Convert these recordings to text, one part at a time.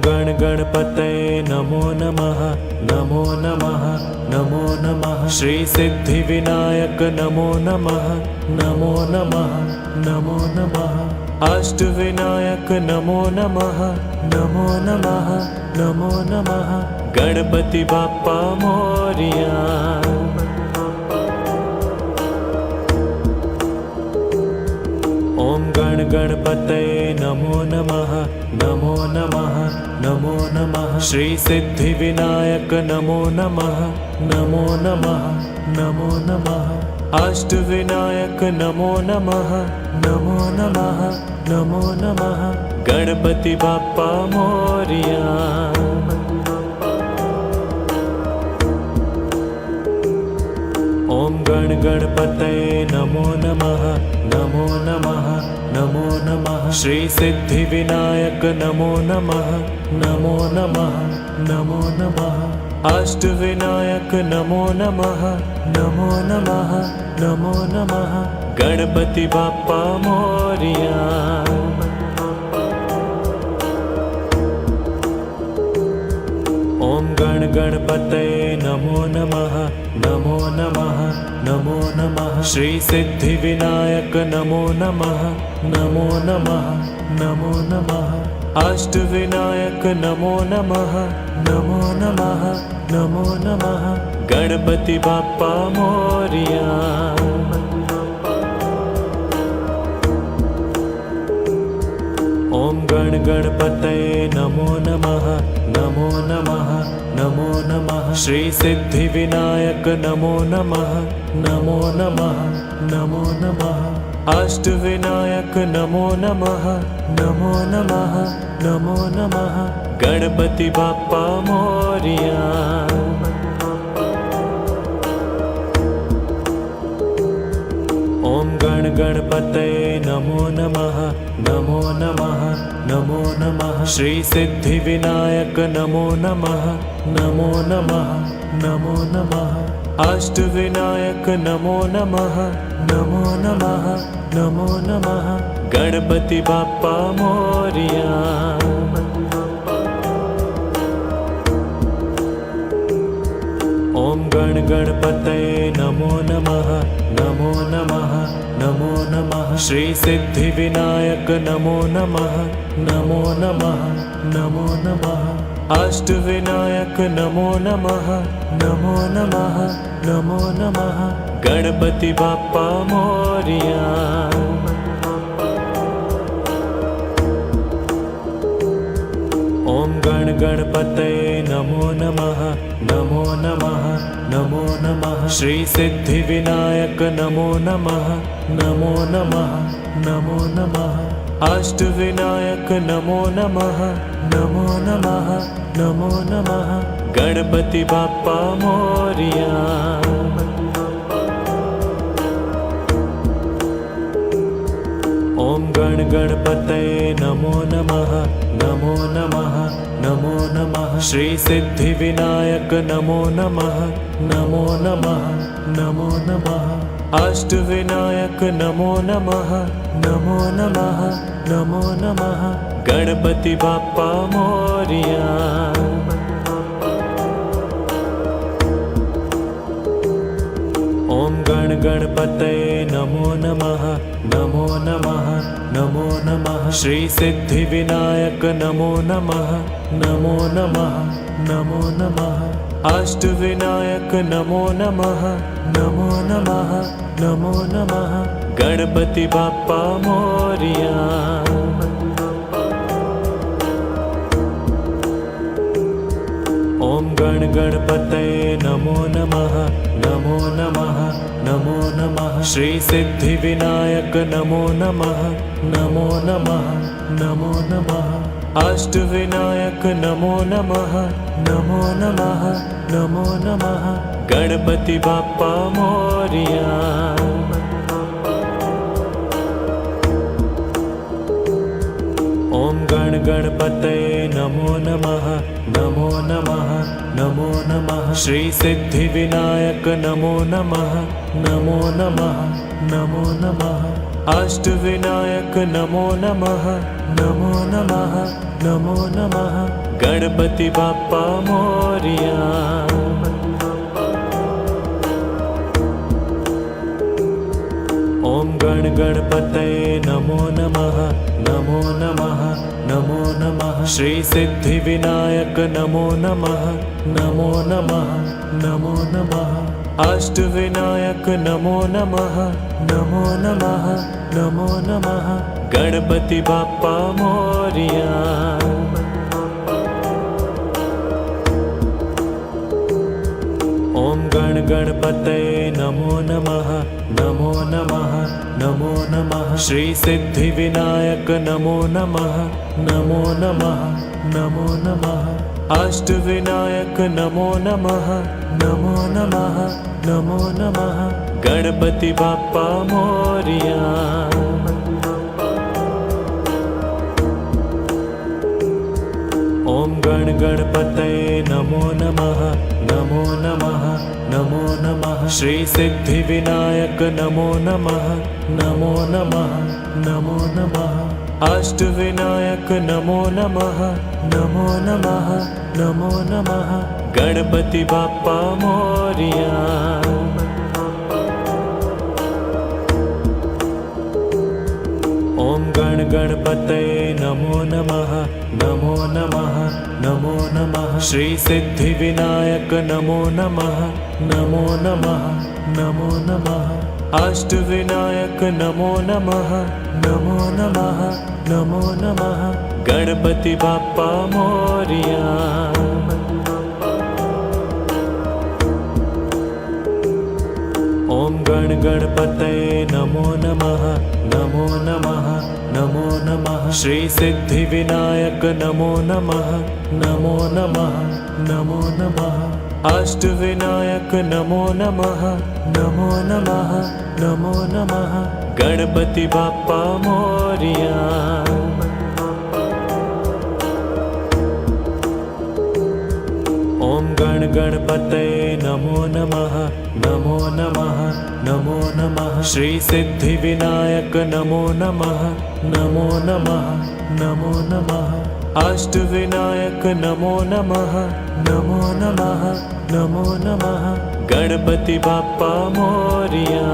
गण गणपतये नमो नमः नमो नमः नमो नमः। श्री सिद्धि विनायक नमो नमः नमो नमः नमो नमः। अष्ट विनायक नमो नमः नमो नमः नमो नमः। गणपति बाप्पा मोरिया। ओम गण गणपतये नमो नमः नमो नमः नमो नमः। श्री सिद्धि विनायक नमो नमः नमो नमः नमो नमः। अष्ट विनायक नमो नमः नमो नमः नमो नमः। गणपति बाप्पा मोरिया। ओम गण गणपतये नमो नमः नमो नमः नमो नमः। श्री सिद्धि विनायक नमो नमः नमो नमः नमो नमः। अष्ट विनायक नमो नमः नमो नमः नमो नमः। गणपति बाप्पा मोरिया। ओम गण गणपतये नमो नमः नमो नमः नमो नमः। श्री सिद्धि विनायक नमो नमः नमो नमः नमो नमः। अष्ट विनायक नमो नमः नमो नमः नमो नमः। गणपति बाप्पा मोरिया। ओम गण गणपतये नमो नमः नमो नमः नमो नमः। श्री सिद्धि विनायक नमो नमः नमो नमः नमो नमः। अष्ट विनायक नमो नमः नमो नमः नमो नमः। गणपति बाप्पा मोरिया। ओम गण गणपतये नमो नमः नमो नमः नमो नमः। श्री सिद्धि विनायक नमो नमः नमो नमः नमो नमः। अष्ट विनायक नमो नमः नमो नमः नमो नमः। गणपति बाप्पा मोरिया। ओम गण गणपतये नमो नमः नमो नमः नमो नमः। श्री सिद्धि विनायक नमो नमः नमो नमः नमो नमः। अष्ट विनायक नमो नमः नमो नमः नमो नमः। गणपति बाप्पा मोरिया। ओम गण गणपतये नमो नमः नमो नमः नमो नमः। श्री सिद्धि विनायक नमो नमः नमो नमः नमो नमः। अष्ट विनायक नमो नमः नमो नमः नमो नमः। गणपति बाप्पा मोरिया। ओम गण गणपतये नमो नमः नमो नमः नमो नमः। श्री सिद्धि विनायक नमो नमः नमो नमः नमो नमः। अष्ट विनायक नमो नमः नमो नमः नमो नमः। गणपति बाप्पा मोरिया। ओम गण गणपतये नमो नमः नमो नमः नमो नमः। श्री सिद्धि विनायक नमो नमः नमो नमः नमो नमः। अष्ट विनायक नमो नमः नमो नमः नमो नमः। गणपति बाप्पा मोरिया। ओम गण गणपतये नमो नमः नमो नमः नमो नमः। श्री सिद्धि विनायक नमो नमः नमो नमः नमो नमः। अष्ट विनायक नमो नमः नमो नमः नमो नमः। गणपति बाप्पा मोरिया। ओम गण गणपतये नमो नमः नमो नमः नमो नमः श्री सिद्धि विनायक नमो नमः नमो नमः नमो नमः अष्ट विनायक नमो नमः नमो नमः नमो नमः गणपति बाप्पा मोरिया। ओम गण गणपतये नमो नमः नमो नमः नमो नमः श्री सिद्धि विनायक नमो नमः नमो नमः नमो नमः अष्ट विनायक नमो नमः नमो नमः नमो नमः गणपति बाप्पा मोरिया। ओम गण गणपतये नमो नमः नमो नमः नमो नमः श्री सिद्धि विनायक नमो नमः नमो नमः नमो नमः अष्ट विनायक नमो नमः नमो नमः नमो नमः गणपति बाप्पा मोरिया। ओम गण गणपतये नमो नमः नमो नमः नमो नमः श्री सिद्धि विनायक नमो नमः नमो नमः नमो नमः अष्ट विनायक नमो नमः नमो नमः नमो नमः गणपति बाप्पा मोरिया। ओम गण गणपतये नमो नमः नमो नमः नमो नमः श्री सिद्धि विनायक नमो नमः नमो नमः नमो नमः अष्ट विनायक नमो नमः नमो नमः नमो नमः गणपति बाप्पा मोरिया। ओम गण गणपतये नमो नमः नमो नमः नमो नमः श्री सिद्धि विनायक नमो नमः नमो नमः नमो नमः अष्ट विनायक नमो नमः नमो नमः नमो नमः गणपति बाप्पा मोरिया। ओम गण गणपतये नमो नमः नमो नमः नमो नमः श्री सिद्धि विनायक नमो नमः नमो नमः नमो नमः अष्ट विनायक नमो नमः नमो नमः नमो नमः गणपति बाप्पा मोरिया।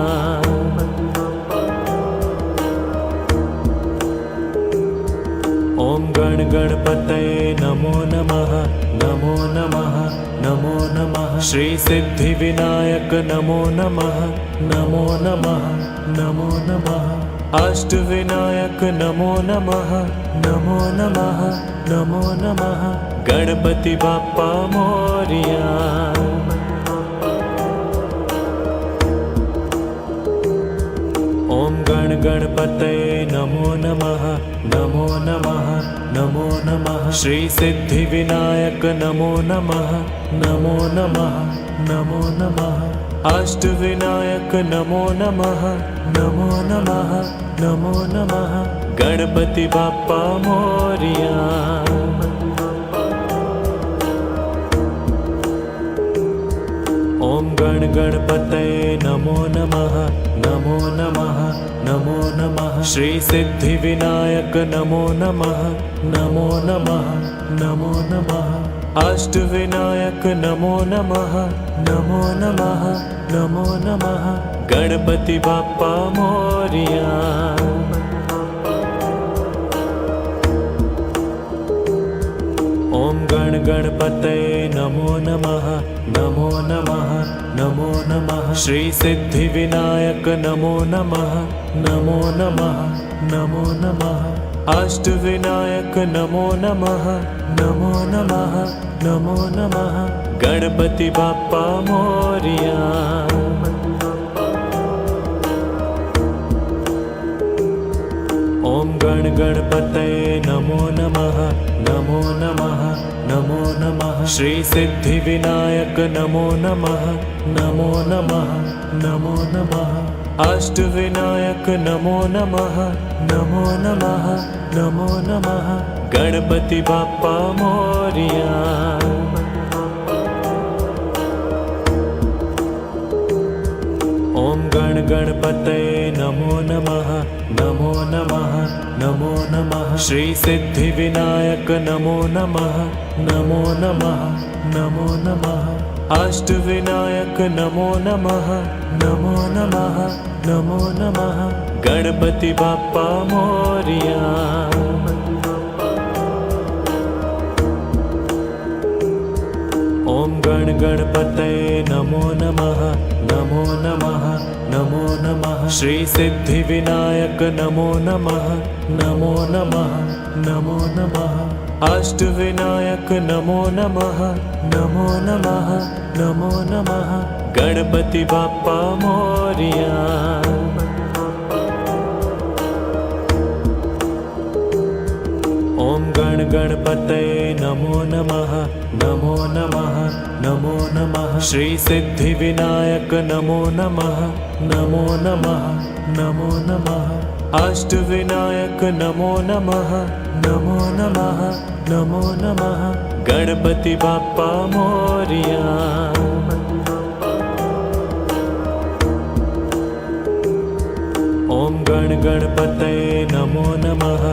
ओम गण गणपतये नमो नमः नमो नमः नमो नमः श्री सिद्धि विनायक नमो नमः नमो नमः नमो नमः अष्ट विनायक नमो नमः नमो नमः नमो नमः गणपति बाप्पा मोरिया। ओम गण गणपतये नमो नमः नमो नमः नमो नमः श्री सिद्धि विनायक नमो नमः नमो नमः नमो नमः अष्ट विनायक नमो नमः नमो नमः नमो नमः गणपति बाप्पा मोरिया। ओम गण गणपतये नमो नमः नमो नमः नमो नमः श्री सिद्धि विनायक नमो नमः नमो नमः नमो नमः अष्ट विनायक नमो नमः नमो नमः नमो नमः गणपति बाप्पा मोरिया। ओम गण गणपतये नमो नमः नमो नमः नमो नमः श्री सिद्धि विनायक नमो नमः नमो नमः नमो नमः अष्ट विनायक नमो नमः नमो नमः नमो नमः गणपति बाप्पा मोरिया। ओम गण गणपतये नमो नमः नमो नमः नमो नमः श्री सिद्धि विनायक नमो नमः नमो नमः नमो नमः अष्ट विनायक नमो नमः नमो नमः नमो नमः गणपति बाप्पा मोरिया। ओम गण गणपतये नमो नमः, नमो नमः, नमो नमः। श्री सिद्धि विनायक नमो नमः, नमो नमः, नमो नमः। अष्ट विनायक नमो नमः, नमो नमः, नमो नमः। गणपति बाप्पा मोरिया। ओम गण गणपतये नमो नमः, नमो नमः, नमो नमः। श्री सिद्धि विनायक नमो नमः, नमो नमः, नमो नमः। अष्ट विनायक नमो नमः, नमो नमः, नमो नमः। गणपति बाप्पा मोरिया। ओम गण गणपतये नमो नमः, नमो नमः, नमो नमः। श्री सिद्धि विनायक नमो नमः, नमो नमः, नमो नमः। अष्ट विनायक नमो नमः, नमो नमः, नमो नमः। गणपति बाप्पा मोरिया। ओम गण गणपतये नमो नमः,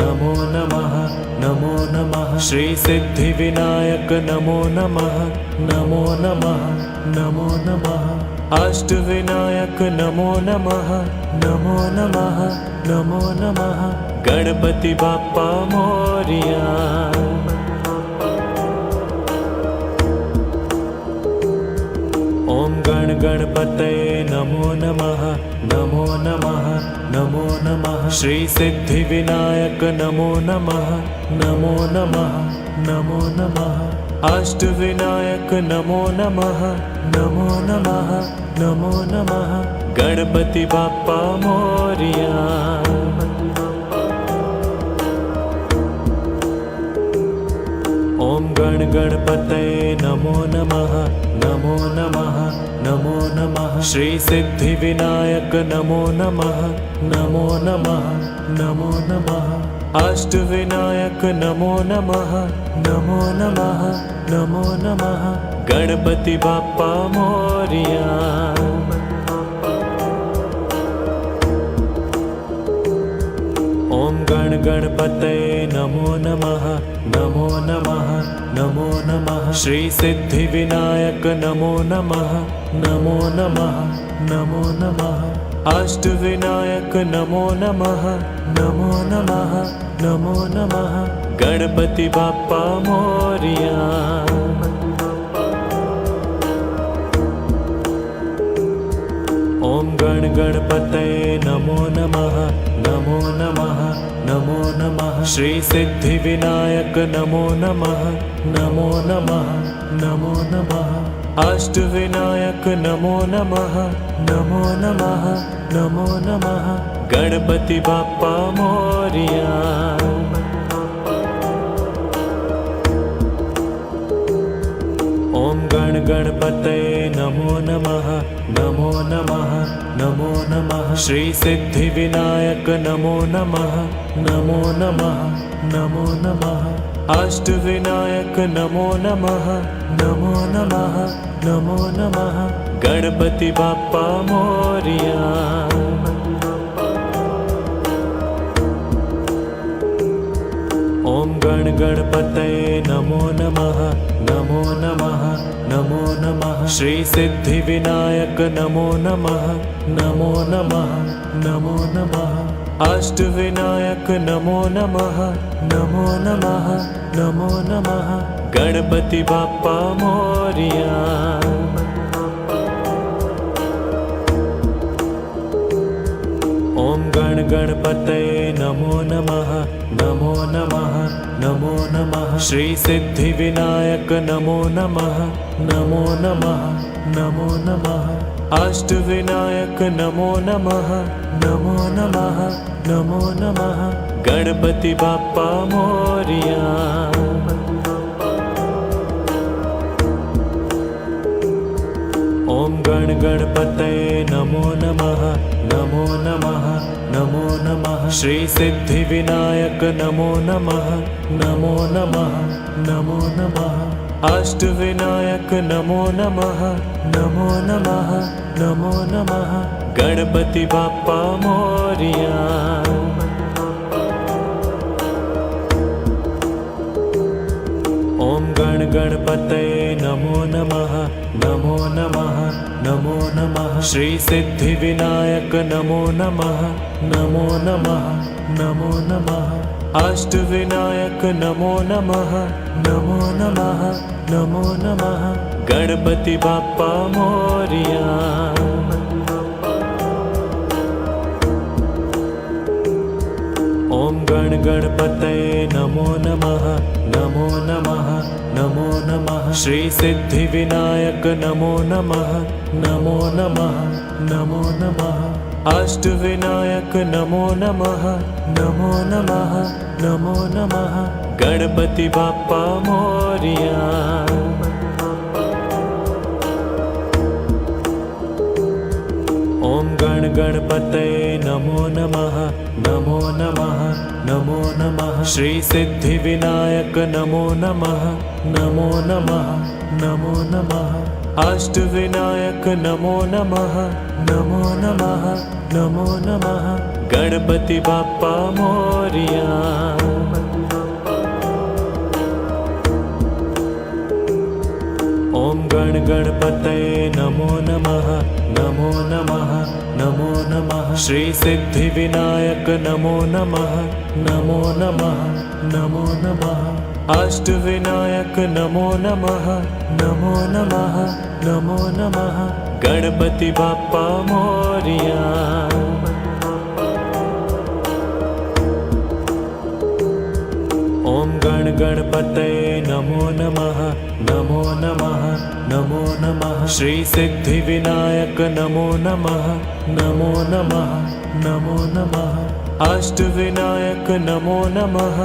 नमो नमः, नमो नमः। श्री सिद्धि विनायक नमो नमः, नमो नमः, नमो नमः। अष्ट विनायक नमो नमः, नमो नमः, नमो नमः। गणपति बाप्पा मोरिया। ओम गण गणपतये नमो नमः, नमो नमः, नमो नमः। श्री सिद्धि विनायक नमो नमः, नमो नमः, नमो नमः। अष्ट विनायक नमो नमः, नमो नमः, नमो नमः। गणपति बाप्पा मोरिया। ओम गण गणपतये नमो नमः, नमो नमः, नमो नमः। श्री सिद्धि विनायक नमो नमः, नमो नमः, नमो नमः। अष्ट विनायक नमो नमः, नमो नमः, नमो नमः। गणपति बाप्पा मोरिया। ओम गण गणपतये नमो नमः, नमो नमः, नमो नमः। श्री सिद्धि विनायक नमो नमः, नमो नमः, नमो नमः। अष्ट विनायक नमो नमः, नमो नमः, नमो नमः। गणपति बाप्पा मोरिया। ओम गण गणपतये नमो नमः, नमो नमः, नमो नमः। श्री सिद्धि विनायक नमो नमः, नमो नमः, नमो नमः। अष्ट विनायक नमो नमः, नमो नमः, नमो नमः। गणपति बाप्पा मोरिया। ओम गण गणपतये नमो नमः, नमो नमः, नमो नमः। श्री सिद्धि विनायक नमो नमः, नमो नमः, नमो नमः। अष्ट विनायक नमो नमः, नमो नमः, नमो नमः। गणपति बाप्पा मोरिया। ओम गण गणपतये नमो नमः, नमो नमः, नमो नमः। श्री सिद्धि विनायक नमो नमः, नमो नमः, नमो नमः। अष्ट विनायक नमो नमः, नमो नमः, नमो नमः। गणपति बाप्पा मोरिया। ओम गण गणपतये नमो नमः, नमो नमः, नमो नमः। श्री सिद्धि विनायक नमो नमः, नमो नमः, नमो नमः। अष्ट विनायक नमो नमः, नमो नमः, नमो नमः। गणपति बाप्पा मोरिया। ओम गण गणपतये नमो नमः, नमो नमः, नमो नमः। श्री सिद्धिविनायक नमो नमः नमो नमः नमो नमः अष्टविनायक नमो नमः नमो नमः नमो नमः गणपति बाप्पा मोरिया। ओम गण गणपतये नमो नमः नमो नमः नमो नमः श्री सिद्धिविनायक नमो नमः नमो नमः नमो नमः अष्टविनायक नमो नमः नमो नमः नमो नमः गणपति बाप्पा मोरिया। ओम गण गणपतये नमो नमः नमो नमः नमो नमः श्री सिद्धिविनायक नमो नमः नमो नमः नमो नमः अष्टविनायक नमो नमः नमो नमः नमो नमः गणपति बाप्पा मोरिया। ओम गण गणपतये नमो नमः नमो नमः नमो नमः श्री सिद्धिविनायक नमो नमः नमो नमः नमो नमः अष्टविनायक नमो नमः नमो नमः नमो नमः गणपति बाप्पा मोरिया। ओम गण गणपतये नमो नमः नमो नमः नमो नमः श्री सिद्धिविनायक नमो नमः नमो नमः नमो नमः अष्टविनायक नमो नमः नमो नमः नमो नमः गणपति बाप्पा मोरिया। ओम गण गणपतये नमो नमः नमो नमः नमो नमः श्री सिद्धिविनायक नमो नमः नमो नमः नमो नमः अष्टविनायक नमो नमः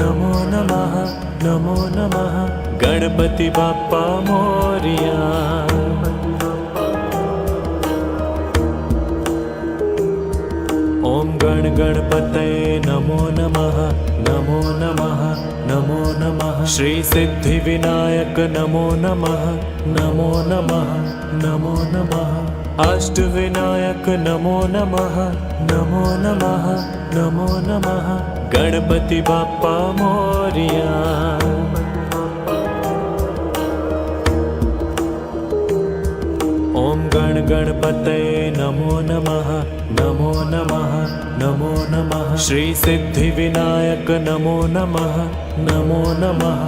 नमो नमः नमो नमः गणपति बाप्पा मोरिया। ओम गण गणपतये नमो नमः नमो नमः नमो नमः श्री सिद्धिविनायक नमो नमः नमो नमः नमो नमः अष्टविनायक नमो नमः नमो नमः नमो नमः गणपति बाप्पा मोरिया। ओम गण गणपतये नमो नमः नमो नमः नमो नमः श्री सिद्धिविनायक नमो नमः नमो नमः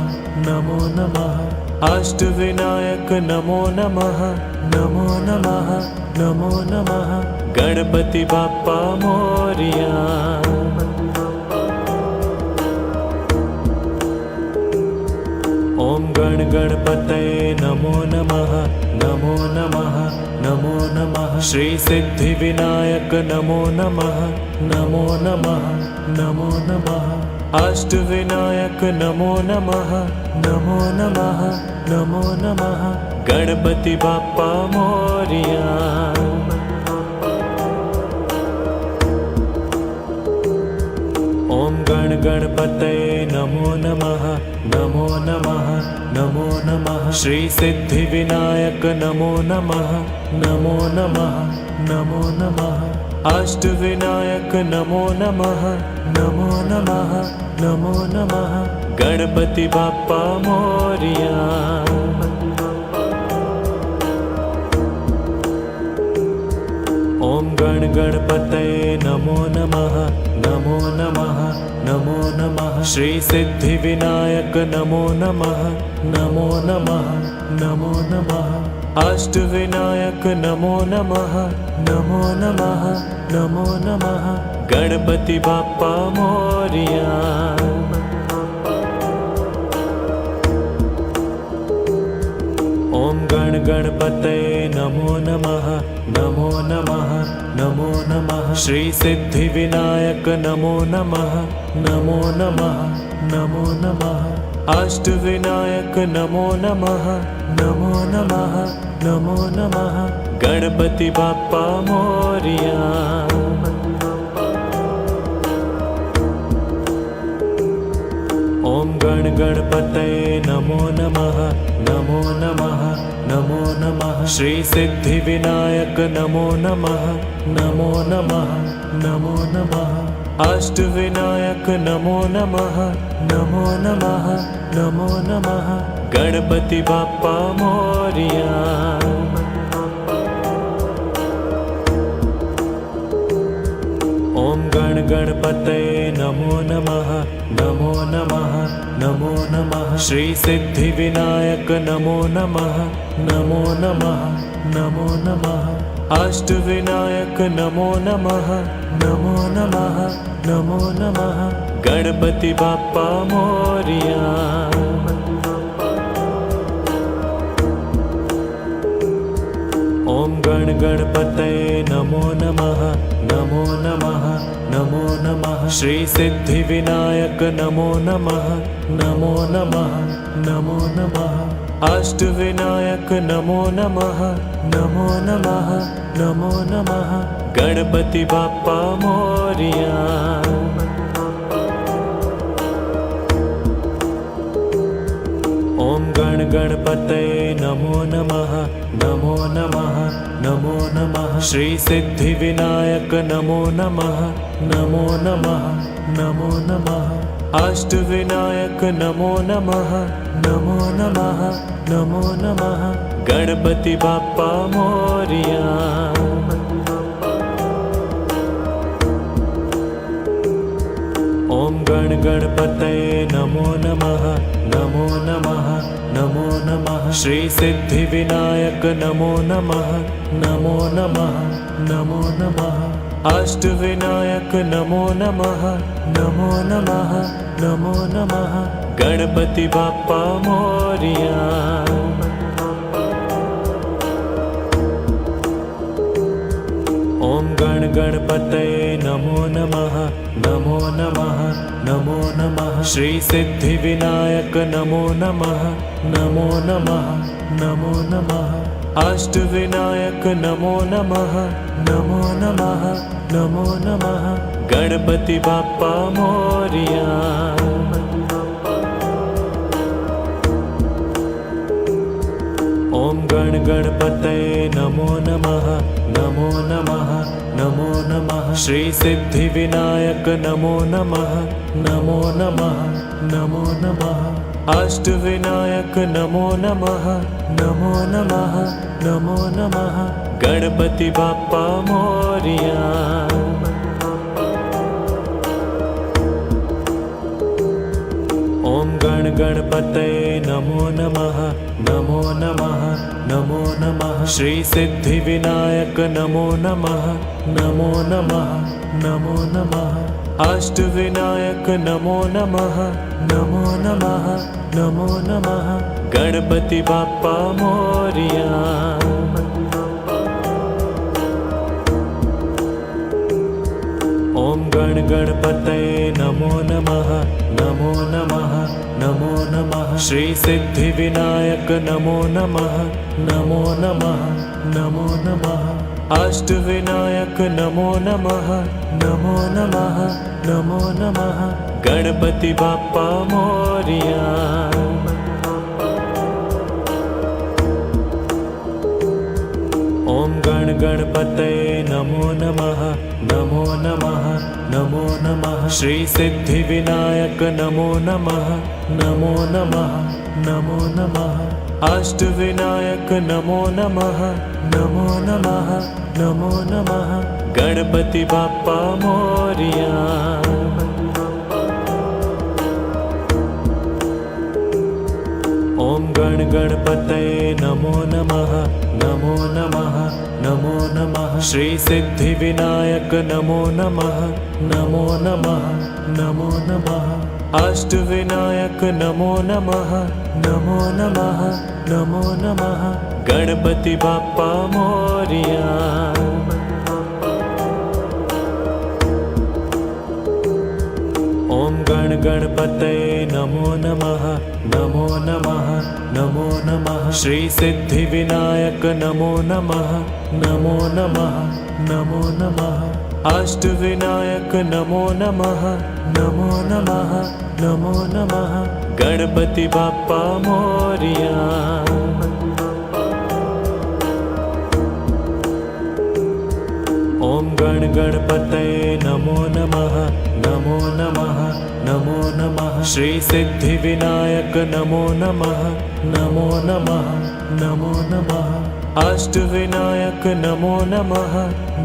नमो नमः अष्टविनायक नमो नमः नमो नमः नमो नमः गणपति बाप्पा मोरिया। ओम गण गणपतये नमो नमः नमो नमः नमो नमः श्री सिद्धिविनायक नमो नमः नमो नमः नमो नमः अष्टविनायक नमो नमः नमो नमः नमो नमः गणपति बाप्पा मोरिया। ओम गण गणपतये नमो नमः नमो नमः नमो नमः श्री सिद्धिविनायक नमो नमः नमो नमः नमो नमः अष्टविनायक नमो नमः नमो नमः नमो नमः गणपति बाप्पा मोरिया। ओम गण गणपतये नमो नमः नमो नमः नमो नमः श्री सिद्धिविनायक नमो नमः नमो नमः नमो नमः अष्टविनायक नमो नमः नमो नमः नमो नमः गणपति बाप्पा मोरिया। ओम गण गणपतये नमो नमः नमो नमः नमो नमः श्री सिद्धिविनायक नमो नमः नमो नमः नमो नमः अष्टविनायक नमो नमः नमो नमः नमो नमः गणपति बाप्पा मोरिया। गण गणपतये नमो नमः नमो नमः नमो नमः श्री सिद्धि विनायक नमो नमः नमो नमः नमो नमः अष्ट विनायक नमो नमः नमो नमः नमो नमः गणपति बाप्पा मोरिया। ओम गण गणपतये नमो नमः नमो नमः नमो नमः श्री सिद्धि विनायक नमो नमः नमो नमः नमो नमः अष्ट विनायक नमो नमः नमो नमः नमो नमः गणपति बाप्पा मोरिया। ओम गण गणपतये नमो नमः नमो नमः नमो नमः श्री सिद्धि विनायक नमो नमः नमो नमः नमो नमः अष्ट विनायक नमो नमः नमो नमः नमो नमः गणपति बाप्पा मोरिया। ओम गण गणपतये नमो नमः नमो नमः नमो नमः श्री सिद्धि विनायक नमो नमः नमो नमः नमो नमः अष्ट विनायक नमो नमः नमो नमः नमो नमः गणपति बाप्पा मोरिया। ओम गण गणपतये नमो नमः नमो नमः नमो नमः श्री सिद्धि विनायक नमो नमः नमो नमः नमो नमः अष्ट विनायक नमो नमः नमो नमः नमो नमः गणपति बाप्पा मोरिया। ओम गण गणपतये नमो नमः नमो नमः नमो नमः श्री सिद्धि विनायक नमो नमः नमो नमः नमो नमः अष्ट विनायक नमो नमः नमो नमः नमो नमः गणपति बाप्पा मोरिया। ओम गण गणपतये नमो नमः नमो नमः नमो नमः श्री सिद्धि विनायक नमो नमः नमो नमः नमो नमः अष्ट विनायक नमो नमः नमो नमः नमो नमः गणपति बाप्पा मोरिया। ओम गण गणपतये नमो नमः नमो नमः नमो नमः श्री सिद्धि विनायक नमो नमः नमो नमः नमो नमः अष्ट विनायक नमो नमः नमो नमः नमो नमः गणपति बाप्पा मोरिया। ओम गण गणपतये नमो नमः नमो नमः नमो नमः श्री सिद्धि विनायक नमो नमः नमो नमः नमो नमः अष्ट विनायक नमो नमः नमो नमः नमो नमः गणपति बाप्पा मोरिया। ओम गण गणपतये नमो नमः नमो नमः नमो नमः श्री सिद्धि विनायक नमो नमः नमो नमः नमो नमः अष्ट विनायक नमो नमः नमो नमः नमो नमः गणपति बाप्पा मोरिया। ओम गण गणपतये नमो नमः नमो नमः नमो नमः श्री सिद्धि विनायक नमो नमः नमो नमः नमो नमः अष्ट विनायक नमो नमः नमो नमः नमो नमः गणपति बाप्पा मोरिया। ओम गण गणपतये नमो नमः नमो नमः नमो नमः श्री सिद्धि विनायक नमो नमः नमो नमः नमो नमः अष्ट विनायक नमो नमः नमो नमः नमो नमः गणपति बाप्पा मोरिया। ओम गण गणपतये नमो नमः, नमो नमः, नमो नमः। श्री सिद्धि विनायक नमो नमः, नमो नमः, नमो नमः। अष्ट विनायक नमो नमः,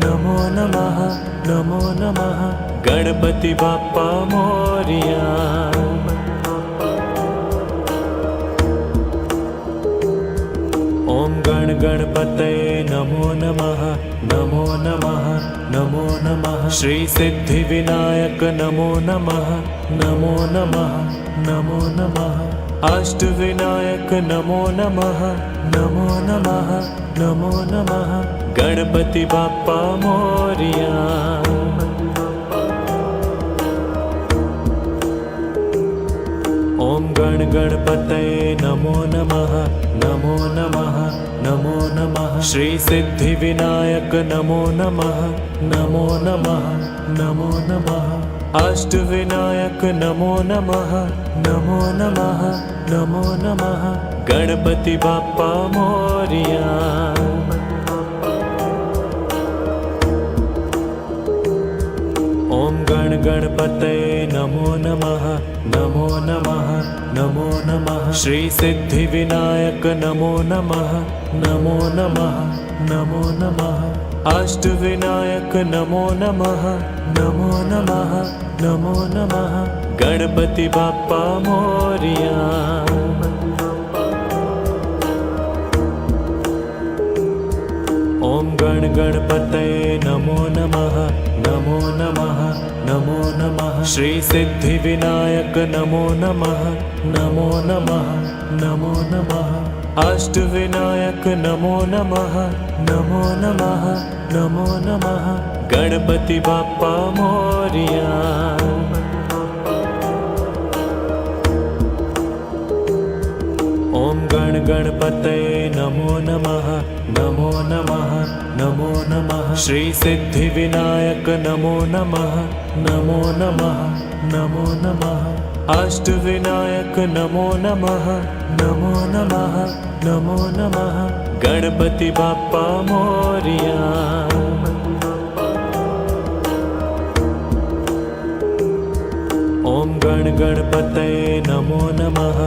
नमो नमः, नमो नमः। गणपति बाप्पा मोरिया। ओम गण गणपतये नमो नमः, नमो नमः, नमो नमः। श्री सिद्धि विनायक नमो नमः, नमो नमः, नमो नमः। अष्ट विनायक नमो नमः, नमो नमः, नमो नमः। गणपति बाप्पा मोरिया। ओम गण गणपतये नमो नमः, नमो नमः, नमो नमः। श्री सिद्धि विनायक नमो नमः, नमो नमः, नमो नमः। अष्ट विनायक नमो नमः, नमो नमः, नमो नमः। गणपति बाप्पा मोरिया। ओम गण गणपतये नमो नमः, नमो नमः, नमो नमः। श्री सिद्धि विनायक नमो नमः, नमो नमः, नमो नमः। अष्ट विनायक नमो नमः, नमो नमः, नमो नमः। गणपति बाप्पा मोरिया। ओम गण गणपतये नमो नमः, नमो नमः, नमो नमः। श्री सिद्धि विनायक नमो नमः, नमो नमः, नमो नमः। अष्ट विनायक नमो नमः, नमो नमः, नमो नमः। गणपति बाप्पा मोरिया। ओम गण गणपतये नमो नमः, नमो नमः, नमो नमः। श्री सिद्धि विनायक नमो नमः, नमो नमः, नमो नमः। अष्ट विनायक नमो नमः, नमो नमः, नमो नमः। गणपति बाप्पा मोरिया। ओम गण गणपतये नमो नमः,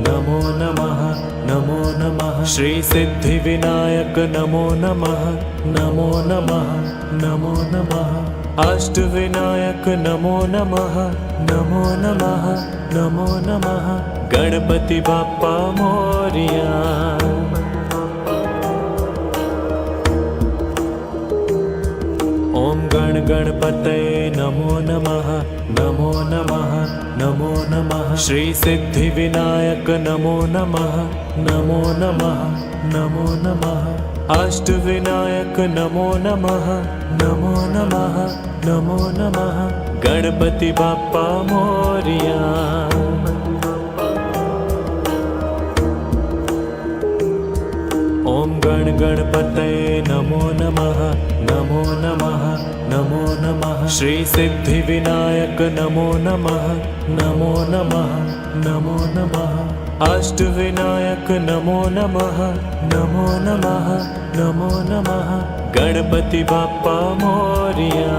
नमो नमः, नमो नमः। श्री सिद्धि विनायक नमो नमः, नमो नमः, नमो नमः। अष्ट विनायक नमो नमः, नमो नमः, नमो नमः। गणपति बाप्पा मोरिया। ओम गण गणपतये नमो नमः, नमो नमः, नमो नमः। श्री सिद्धि विनायक नमो नमः, नमो नमः, नमो नमः। अष्ट विनायक नमो नमः, नमो नमः, नमो नमः। गणपति बाप्पा मोरिया। ओम गण गणपतये नमो नमः, नमो नमः, नमो नमः। श्री सिद्धि विनायक नमो नमः, नमो नमः, नमो नमः। अष्ट विनायक नमो नमः, नमो नमः, नमो नमः। गणपति बाप्पा मोरिया।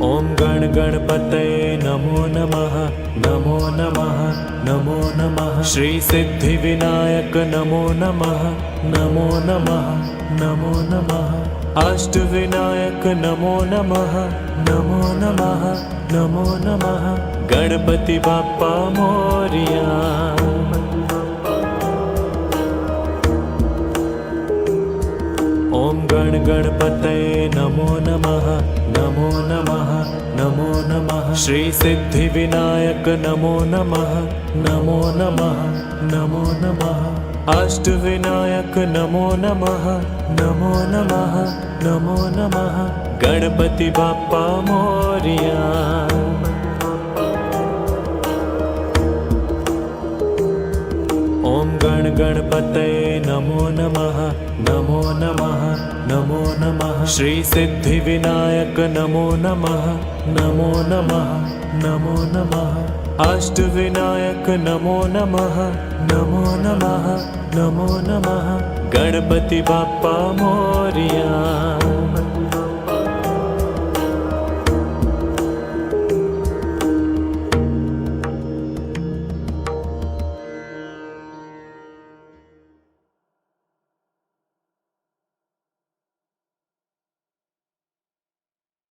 ओम गण गणपतये नमो नमः, नमो नमः, नमो नमः। श्री सिद्धि विनायक नमो नमः, नमो नमः, नमो नमः। अष्ट विनायक नमो नमः, नमो नमः, नमो नमः। गणपति बाप्पा मोरिया। ओम गण गणपतये नमो नमः, नमो नमः, नमो नमः। श्री सिद्धि विनायक नमो नमः, नमो नमः, नमो नमः। अष्ट विनायक नमो नमः, नमो नमः, नमो नमः। गणपति बाप्पा मोरिया। ओम गण गणपतये नमो नमः, नमो नमः, नमो नमः। श्री सिद्धि विनायक नमो नमः नमो नमः नमो नमः अष्ट विनायक नमो नमः नमो नमः नमो नमः गणपति बाप्पा मोरया।